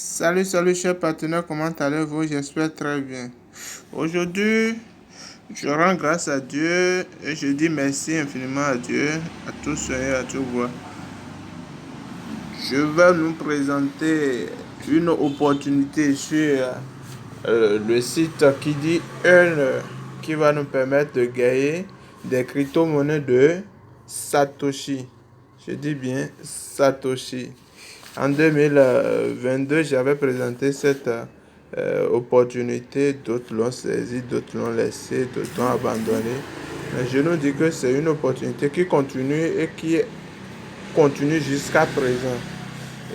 Salut chers partenaires, comment allez-vous? J'espère très bien. Aujourd'hui, je rends grâce à Dieu et je dis merci infiniment à Dieu, à tout Seigneur, à tout roi. Je vais nous présenter une opportunité sur le site qui dit Earn, qui va nous permettre de gagner des crypto-monnaies de Satoshi. Je dis bien Satoshi. En 2022, j'avais présenté cette opportunité. D'autres l'ont saisi, d'autres l'ont laissé, d'autres l'ont abandonné. Mais je nous dis que c'est une opportunité qui continue et qui continue jusqu'à présent.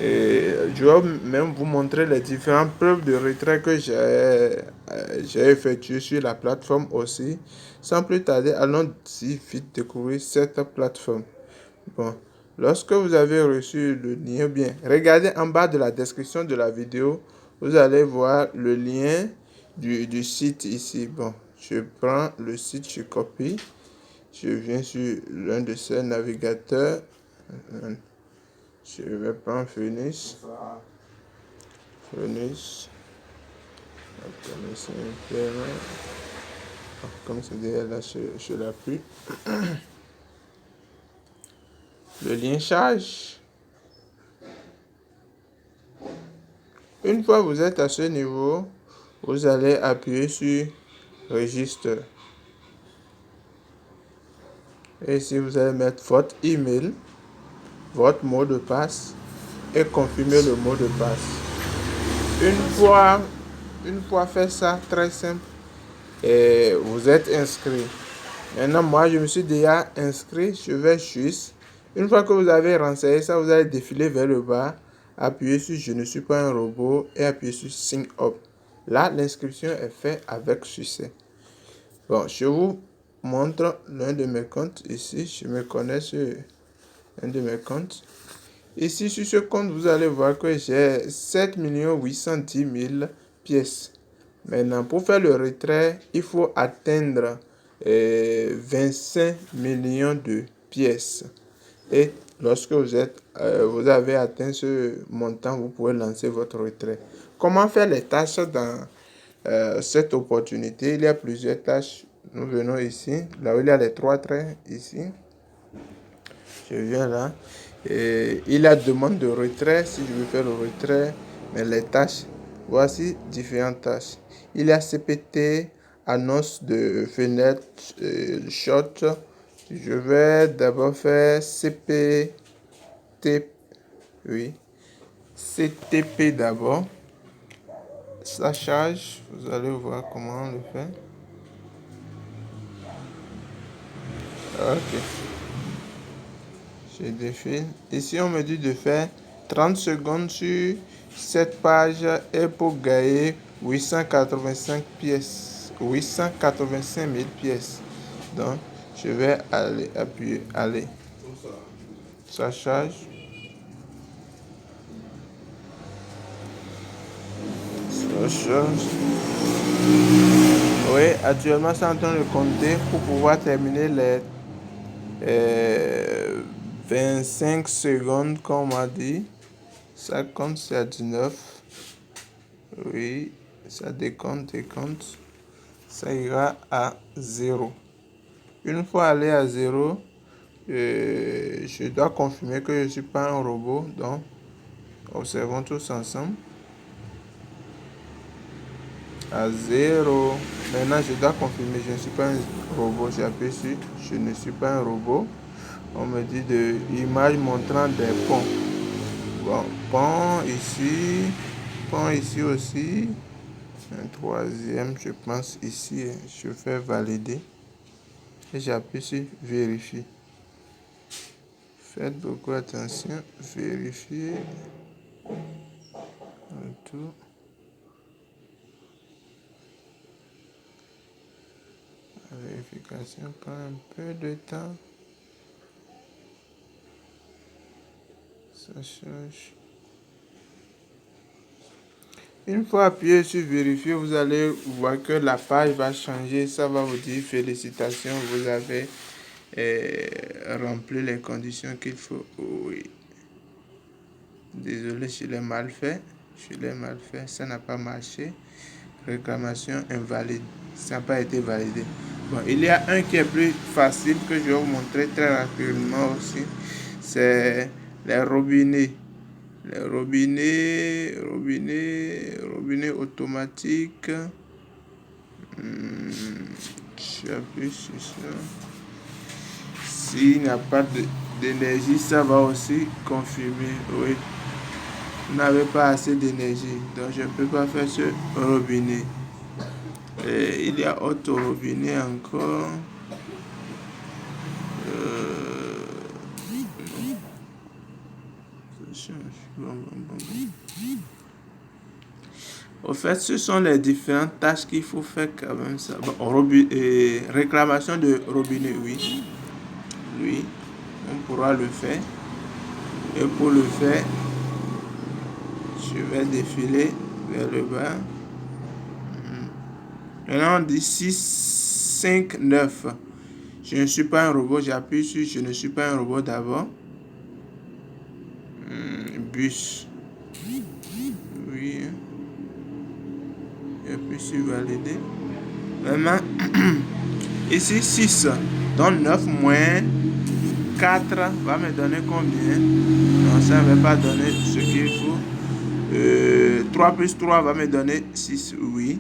Et je vais même vous montrer les différentes preuves de retrait que j'ai effectuées sur la plateforme aussi. Sans plus tarder, allons-y vite découvrir cette plateforme. Bon, lorsque vous avez reçu le lien, bien, regardez en bas de la description de la vidéo, vous allez voir le lien du site ici. Bon, je prends le site, je copie, je viens sur l'un de ces navigateurs. Je vais prendre Phoenix. Comme c'est derrière là, je l'appuie. Le lien charge. Une fois que vous êtes à ce niveau, vous allez appuyer sur Registre. Et ici, vous allez mettre votre email, votre mot de passe et confirmer le mot de passe. Une fois fait ça, très simple, et vous êtes inscrit. Maintenant, moi, je me suis déjà inscrit. Je vais juste. Une fois que vous avez renseigné ça, vous allez défiler vers le bas, appuyer sur Je ne suis pas un robot et appuyer sur Sign Up. Là, l'inscription est faite avec succès. Bon, je vous montre l'un de mes comptes ici. Je me connais sur un de mes comptes. Ici, sur ce compte, vous allez voir que j'ai 7 810 000 pièces. Maintenant, pour faire le retrait, il faut atteindre 25 millions de pièces. Et lorsque vous avez atteint ce montant, vous pouvez lancer votre retrait. Comment faire les tâches dans cette opportunité? Il y a plusieurs tâches. Nous venons ici, là où il y a les 3 traits, ici. Je viens là. Et il y a demande de retrait. Si je veux faire le retrait, mais les tâches, voici différentes tâches. Il y a CPT, annonce de fenêtre, short. Je vais d'abord faire CPT, oui, CTP d'abord. Ça charge, vous allez voir comment on le fait. Ok. Je défile. Ici, on me dit de faire 30 secondes sur cette page et pour gagner 885 pièces. 885 000 pièces. Donc, je vais aller appuyer. Allez. Ça charge. Ça charge. Oui, actuellement, c'est en train de compter pour pouvoir terminer les 25 secondes, comme on m'a dit. Ça compte, c'est à 19. Oui, ça décompte. Ça ira à 0. Une fois allé à 0, je dois confirmer que je ne suis pas un robot. Donc, observons tous ensemble. À 0. Maintenant, je dois confirmer que je ne suis pas un robot. J'appuie sur Je ne suis pas un robot. On me dit de image montrant des ponts. Bon, pont ici aussi. Un troisième, je pense ici. Je fais valider. Et j'appuie sur vérifier. Faites beaucoup attention. Vérifier. Tout. La vérification prend un peu de temps. Ça change. Une fois appuyé sur vérifier, vous allez voir que la page va changer. Ça va vous dire félicitations, vous avez rempli les conditions qu'il faut. Oui. Désolé si je l'ai mal fait. Je l'ai mal fait, ça n'a pas marché. Réclamation invalide, ça n'a pas été validé. Bon, il y a un qui est plus facile que je vais vous montrer très rapidement aussi. C'est les robinets. Les robinets automatiques. J'appuie sur ça. S'il n'y a pas d'énergie, ça va aussi confirmer. Oui, vous n'avez pas assez d'énergie, donc je ne peux pas faire ce robinet. Et il y a autre robinet encore. Ça change. Bon. Au fait, ce sont les différentes tâches qu'il faut faire quand même ça. Bon, réclamation de robinet, oui. Oui, on pourra le faire. Et pour le faire, je vais défiler vers le bas. Maintenant, on dit 6, 5, 9. Je ne suis pas un robot, j'appuie sur je ne suis pas un robot d'abord. Bus. Oui. J'appuie sur valider. Maintenant, ici 6. Donc 9 moins 4 va me donner combien? Non, ça ne va pas donner ce qu'il faut. 3 plus 3 va me donner 6, oui.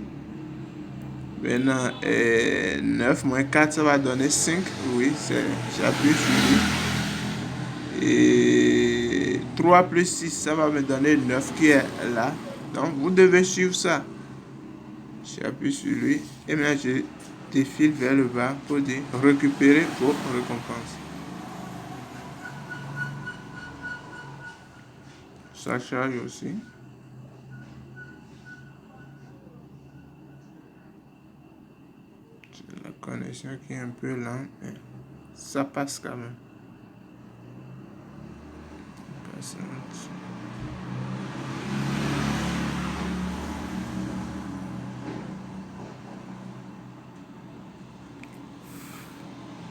Maintenant, 9 moins 4, ça va donner 5, oui, j'appuie sur lui. Et 3 plus 6, ça va me donner 9 qui est là. Donc, vous devez suivre ça. J'appuie sur lui et maintenant je défile vers le bas pour dire récupérer vos récompenses. Ça charge aussi. C'est la connexion qui est un peu lente, mais ça passe quand même.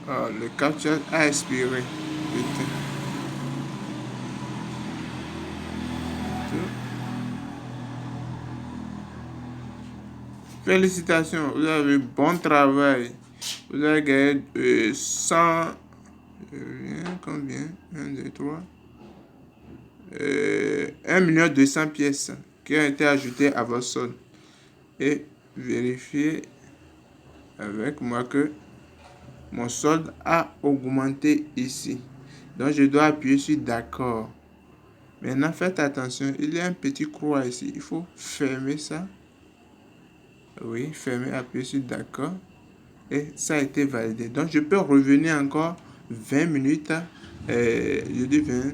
Ah, le capture a expiré. Félicitations, vous avez bon travail. Vous avez gagné 100. Combien? 1, 2, 3. 1 200 000 pièces qui ont été ajoutées à votre solde. Et vérifiez avec moi que mon solde a augmenté ici. Donc je dois appuyer sur d'accord. Maintenant faites attention, il y a un petit croix ici. Il faut fermer ça. Oui, fermer, appuyer sur d'accord. Et ça a été validé. Donc je peux revenir encore 20 minutes. Je dis 20.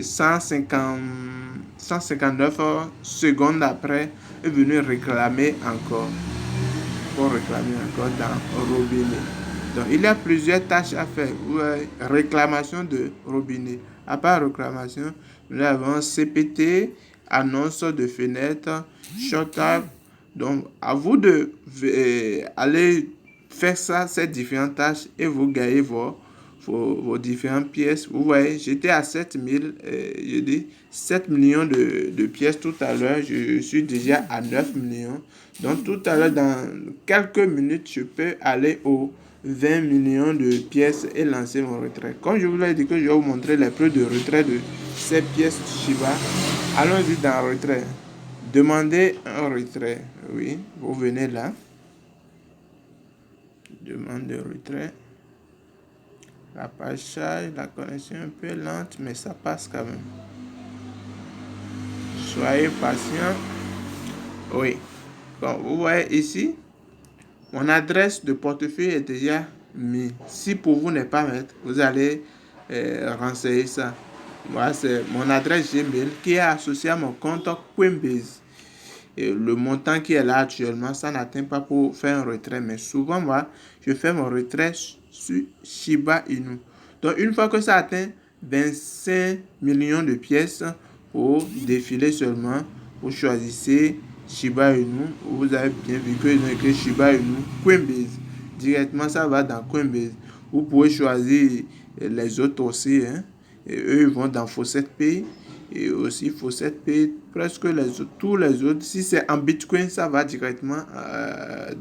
159 secondes après est venu réclamer encore. Pour réclamer encore dans robinet. Donc il y a plusieurs tâches à faire. Réclamation de robinet. À part réclamation, nous avons CPT, annonce de fenêtre, short-up. Donc à vous de aller faire ça, ces différentes tâches et vous gagnez vos différentes pièces. Vous voyez, j'étais à 7000, je dis 7 millions de pièces tout à l'heure. Je suis déjà à 9 millions. Donc tout à l'heure, dans quelques minutes, je peux aller aux 20 millions de pièces et lancer mon retrait. Comme je vous l'ai dit que je vais vous montrer les prix de retrait de ces pièces Shiba. Allons-y dans retrait. Demandez un retrait. Oui, vous venez là. Demande de retrait. La page charge, la connexion est un peu lente, mais ça passe quand même. Soyez patient. Oui. Bon, vous voyez ici, mon adresse de portefeuille est déjà mise. Si pour vous n'est pas mettre, vous allez renseigner ça. Voilà, c'est mon adresse Gmail qui est associée à mon compte Coinbase. Et le montant qui est là actuellement, ça n'atteint pas pour faire un retrait. Mais souvent, moi, je fais mon retrait sur Shiba Inu. Donc, une fois que ça atteint 25 millions de pièces, pour défiler seulement, vous choisissez Shiba Inu. Vous avez bien vu qu'ils ont écrit Shiba Inu Coinbase. Directement, ça va dans Coinbase. Vous pouvez choisir les autres aussi. Et eux, ils vont dans Faucet Pay. et aussi Faucet Pay, presque tous les autres. Si c'est en Bitcoin, ça va directement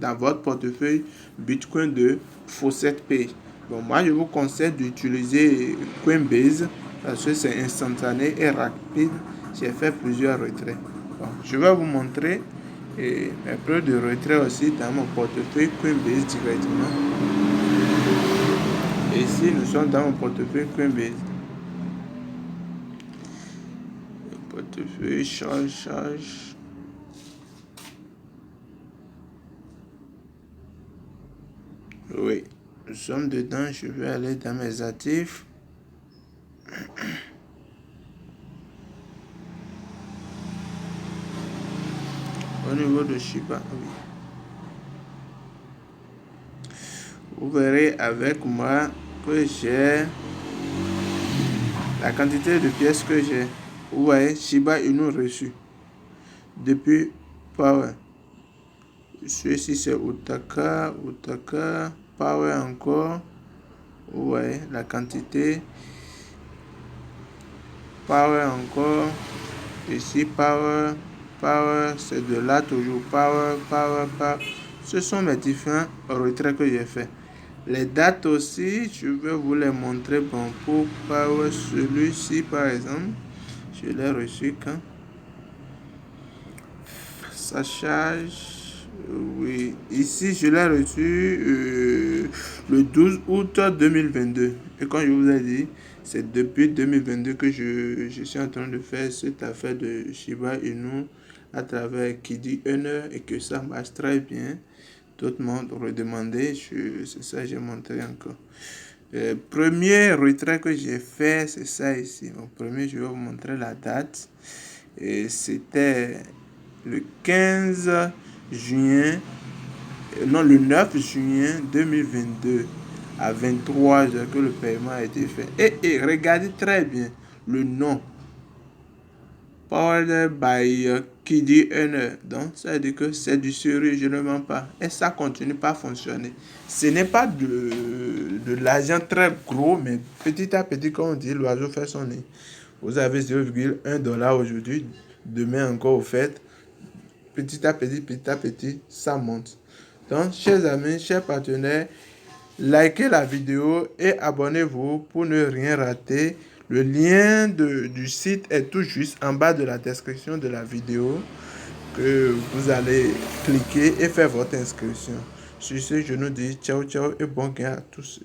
dans votre portefeuille Bitcoin de Faucet Pay. Bon, moi, je vous conseille d'utiliser Coinbase parce que c'est instantané et rapide. J'ai fait plusieurs retraits. Bon, je vais vous montrer mes preuves de retrait aussi dans mon portefeuille Coinbase directement. Ici, nous sommes dans mon portefeuille Coinbase. Le portefeuille charge. Oui, nous sommes dedans. Je vais aller dans mes actifs. Au niveau de Shiba, oui. Vous verrez avec moi que j'ai la quantité de pièces que j'ai. Vous voyez, Shiba Inu reçu depuis Power. Celui-ci c'est Utaka, Power encore. Vous voyez la quantité. Power encore. Ici Power, c'est de là toujours. Power. Ce sont mes différents retraits que j'ai fait. Les dates aussi, je vais vous les montrer. Bon, pour Power, celui-ci par exemple, je l'ai reçu quand ça charge. Oui, ici je l'ai reçu le 12 août 2022. Et comme je vous ai dit, c'est depuis 2022 que je suis en train de faire cette affaire de Shiba Inu à travers Kidi Earner et que ça marche très bien. D'autres m'ont redemandé, c'est ça que j'ai montré encore. Le premier retrait que j'ai fait, c'est ça ici. Au premier, je vais vous montrer la date. Et c'était le 15 juin, non, le 9 juin 2022 à 23 heures que le paiement a été fait. Et regardez très bien le nom. Powered by Kidi Earner. Donc, ça veut dire que c'est du sérieux, je ne mens pas. Et ça continue pas à fonctionner. Ce n'est pas de l'argent très gros, mais petit à petit, comme on dit, l'oiseau fait son nid. Vous avez 0,1 $ aujourd'hui, demain encore au fait. Petit à petit, ça monte. Donc, chers amis, chers partenaires, likez la vidéo et abonnez-vous pour ne rien rater. Le lien du site est tout juste en bas de la description de la vidéo que vous allez cliquer et faire votre inscription. Sur ce, je nous dis ciao et bon gain à tous.